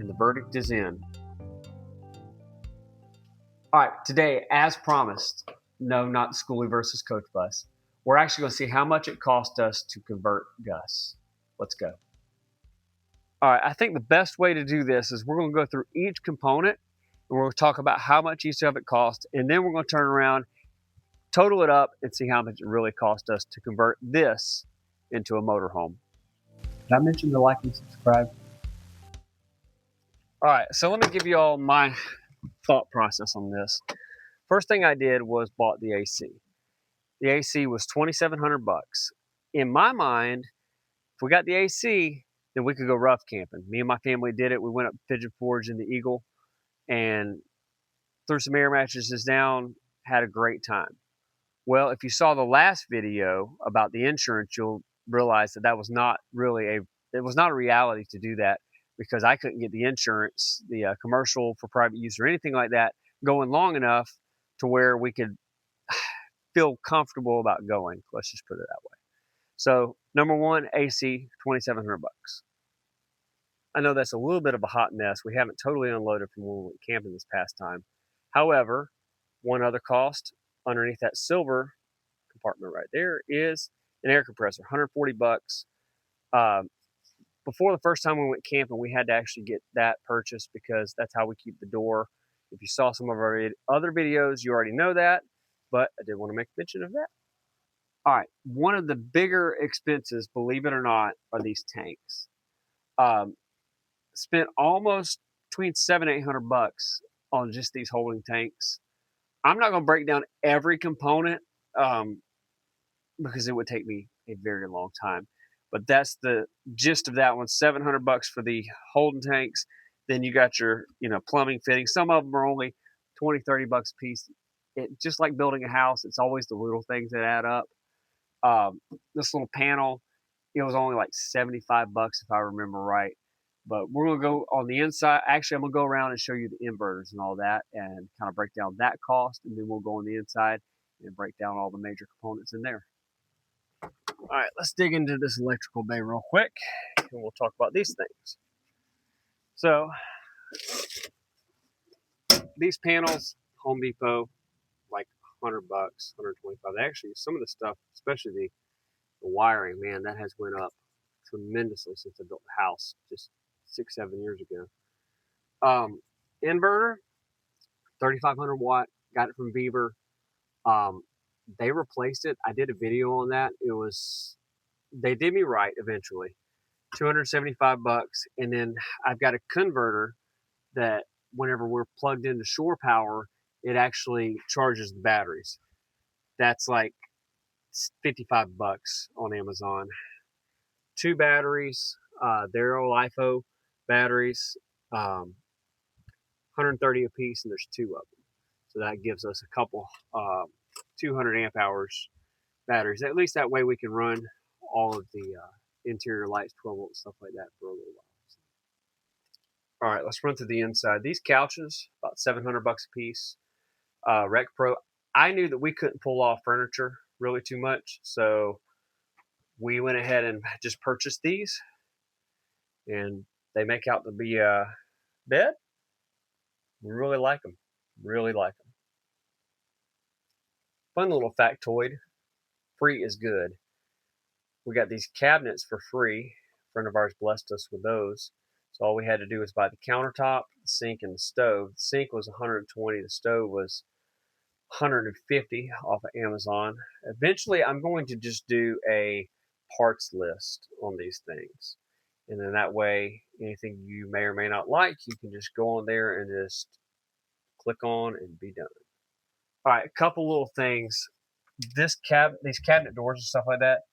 and the verdict is in. All right, today, as promised, no, not Schoolie versus Coach Bus. We're actually going to see how much it cost us to convert Gus. Let's go. All right, I think the best way to do this is we're going to go through each component, and we're going to talk about how much each of it cost, and then we're going to turn around, total it up, and see how much it really cost us to convert this into a motorhome. Did I mention to like and subscribe? All right, so let me give you all my thought process on this. First thing I did was bought the AC. The AC was $2,700 bucks. In my mind, if we got the AC, then we could go rough camping. Me and my family did it. We went up Pigeon Forge in the Eagle and threw some air mattresses down, had a great time. Well, if you saw the last video about the insurance, you'll realize that that was not really it was not a reality to do that, because I couldn't get the insurance, the commercial for private use or anything like that, going long enough to where we could feel comfortable about going. Let's just put it that way. So number one, AC, $2,700 bucks. I know that's a little bit of a hot mess. We haven't totally unloaded from when we went camping this past time. However, one other cost underneath that silver compartment right there is an air compressor, $140 bucks. Before the first time we went camping, we had to actually get that purchased because that's how we keep the door. If you saw some of our other videos, you already know that, but I did want to make mention of that. All right, one of the bigger expenses, believe it or not, are these tanks. Spent almost between $700 and $800 bucks on just these holding tanks. I'm not going to break down every component because it would take me a very long time. But that's the gist of that one. $700 bucks for the holding tanks. Then you got your, plumbing fittings. Some of them are only $20, $30 bucks a piece. Just like building a house, it's always the little things that add up. This little panel, it was only like $75 bucks if I remember right. But we're going to go on the inside. Actually, I'm going to go around and show you the inverters and all that and kind of break down that cost. And then we'll go on the inside and break down all the major components in there. All right, let's dig into this electrical bay real quick, and we'll talk about these things. So, these panels, Home Depot, like $100, $125. Actually, some of the stuff, especially the wiring, man, that has went up tremendously since I built the house just 6-7 years ago. Inverter, 3,500 watt, got it from Beaver. They replaced it. I did a video on that. They did me right eventually. $275 bucks. And then I've got a converter that whenever we're plugged into shore power, it actually charges the batteries. That's like $55 bucks on Amazon. 2 batteries, they're all LiFo batteries, 130 a piece, and there's 2 of them. So that gives us a couple 200 amp hours batteries. At least that way we can run all of the interior lights, 12 volt, stuff like that for a little while. All right, let's run through the inside. These couches, about $700 bucks a piece. Rec Pro. I knew that we couldn't pull off furniture really too much, so we went ahead and just purchased these, and they make out to be a bed. We really like them. Really like them. Fun little factoid. Free is good. We got these cabinets for free. A friend of ours blessed us with those. So all we had to do was buy the countertop, the sink, and the stove. The sink was $120. The stove was $150 off of Amazon. Eventually, I'm going to just do a parts list on these things. And then that way, anything you may or may not like, you can just go on there and just click on and be done. All right, a couple little things. These cabinet doors and stuff like that,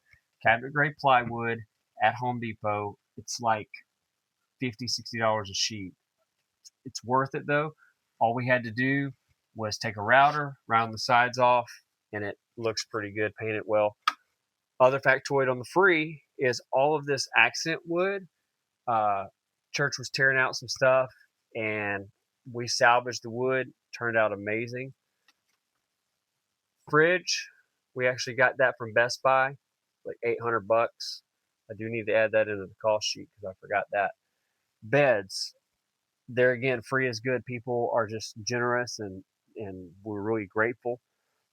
cabinet grade plywood at Home Depot, it's like $50, $60 a sheet. It's worth it though. All we had to do was take a router, round the sides off, and it looks pretty good, paint it well. Other factoid on the free is all of this accent wood. Church was tearing out some stuff, and we salvaged the wood. Turned out amazing. Fridge, we actually got that from Best Buy, like $800 bucks. I do need to add that into the cost sheet because I forgot that. Beds, There again, free is good. People are just generous, and we're really grateful.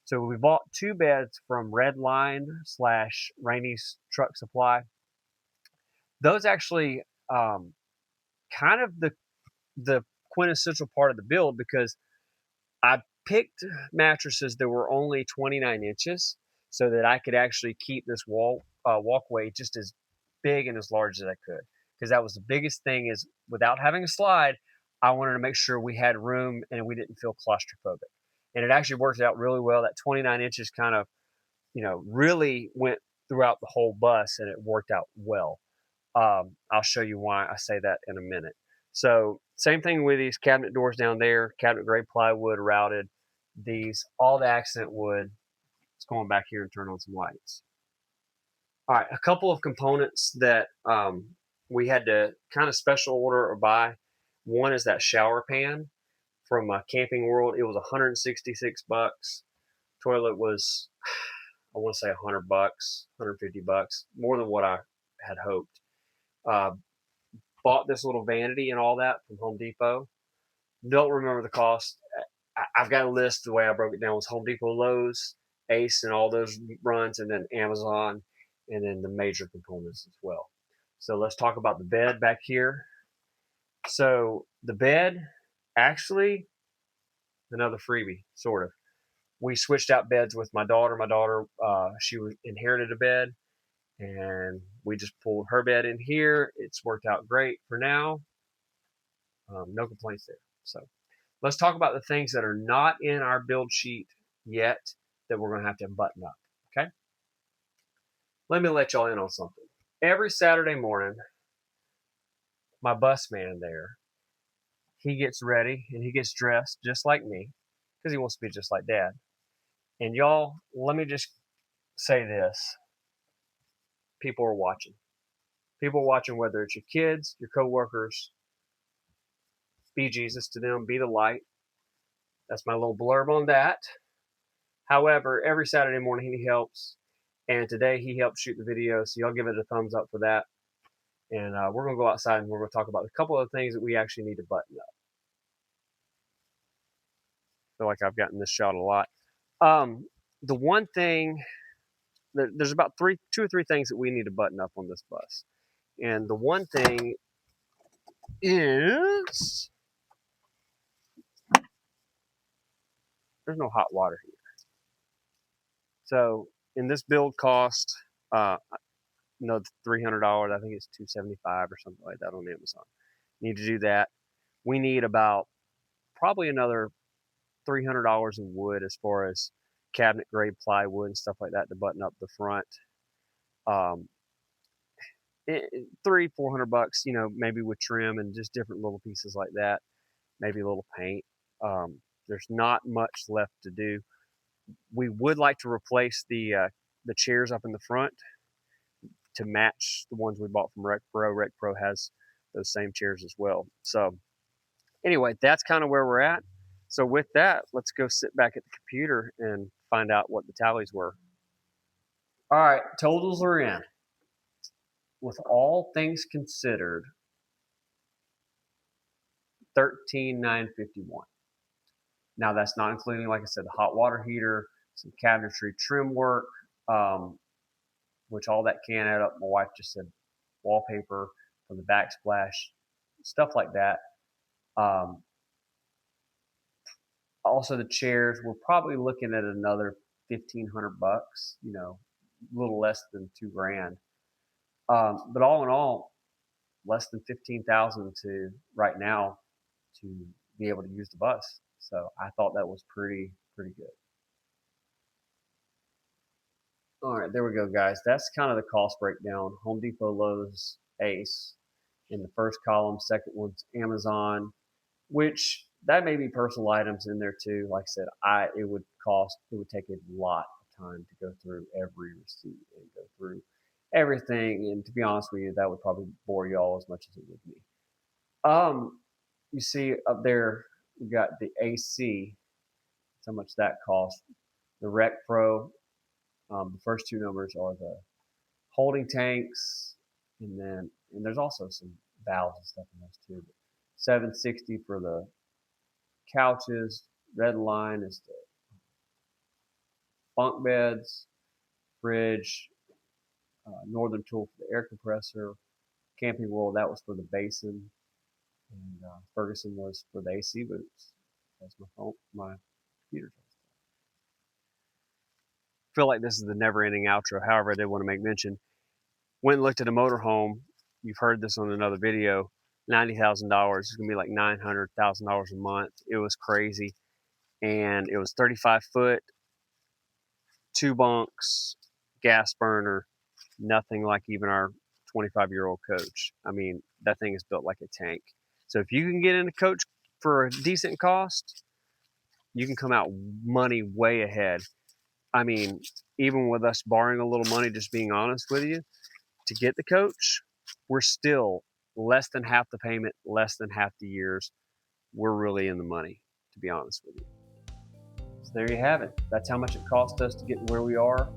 So we bought 2 beds from Redline / Rainey's Truck Supply. Those actually kind of the quintessential part of the build, because I picked mattresses that were only 29 inches so that I could actually keep this walkway just as big and as large as I could. Because that was the biggest thing, is without having a slide, I wanted to make sure we had room and we didn't feel claustrophobic. And it actually worked out really well. That 29 inches kind of, really went throughout the whole bus, and it worked out well. I'll show you why I say that in a minute. So same thing with these cabinet doors down there, cabinet grade plywood routed. These, all the accent wood. Let's go on back here and turn on some lights. All right, a couple of components that we had to kind of special order or buy. One is that shower pan from Camping World. It was 166 bucks. Toilet was, I want to say, 100 bucks, 150 bucks, more than what I had hoped. Bought this little vanity and all that from Home Depot. Don't remember the cost. I've got a list. The way I broke it down was Home Depot, Lowe's, Ace, and all those runs, and then Amazon, and then the major components as well. So let's talk about the bed back here. So the bed, actually, another freebie, sort of. We switched out beds with my daughter. My daughter, she inherited a bed, and we just pulled her bed in here. It's worked out great for now. No complaints there. So let's talk about the things that are not in our build sheet yet that we're going to have to button up. Okay. Let me let y'all in on something. Every Saturday morning, my bus man there, he gets ready and he gets dressed just like me, because he wants to be just like Dad. And y'all, let me just say this. People are watching. People are watching, whether it's your kids, your coworkers. Be Jesus to them, be the light. That's my little blurb on that. However, every Saturday morning he helps, and today he helped shoot the video, so y'all give it a thumbs up for that. And we're going to go outside and we're going to talk about a couple of things that we actually need to button up. I feel like I've gotten this shot a lot. The one thing, there's about 2 or 3 things that we need to button up on this bus. And the one thing is, there's no hot water here. So in this build cost, $300. I think it's $275 or something like that on Amazon. Need to do that. We need about probably another $300 in wood, as far as cabinet grade plywood and stuff like that, to button up the front. $300-400, maybe with trim and just different little pieces like that. Maybe a little paint. There's not much left to do. We would like to replace the chairs up in the front to match the ones we bought from Rec Pro. Rec Pro has those same chairs as well. So anyway, that's kind of where we're at. So with that, let's go sit back at the computer and find out what the tallies were. All right, totals are in. With all things considered, $13,951. Now that's not including, like I said, the hot water heater, some cabinetry trim work, which all that can add up. My wife just said wallpaper from the backsplash, stuff like that. Also the chairs, we're probably looking at another $1,500, a little less than $2,000. But all in all, less than 15,000 to right now to be able to use the bus. So I thought that was pretty good. All right, there we go, guys. That's kind of the cost breakdown. Home Depot, Lowe's, Ace in the first column. Second one's Amazon, which that may be personal items in there too. Like I said, it would take a lot of time to go through every receipt and go through everything. And to be honest with you, that would probably bore y'all as much as it would me. You see up there, we got the AC. How much that cost? The Rec Pro. The first 2 numbers are the holding tanks, and there's also some valves and stuff in those too. $760 for the couches. Red line is the bunk beds, fridge, Northern Tool for the air compressor, Camping World, that was for the basin, and Ferguson was for the AC boots. That's my computer. I feel like this is the never-ending outro. However, I did want to make mention. Went and looked at a motorhome. You've heard this on another video. $90,000. It's gonna be like $900,000 a month. It was crazy, and it was 35 foot, 2 bunks, gas burner, nothing like even our 25-year-old coach. I mean, that thing is built like a tank. So if you can get in a coach for a decent cost, you can come out money way ahead. I mean, even with us borrowing a little money, just being honest with you, to get the coach, we're still less than half the payment, less than half the years. We're really in the money, to be honest with you. So there you have it. That's how much it cost us to get where we are,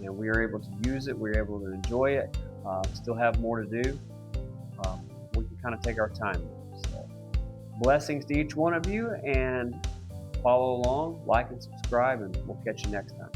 and we are able to use it. We're able to enjoy it. Still have more to do. We can kind of take our time. So, blessings to each one of you, and follow along, like and subscribe, and we'll catch you next time.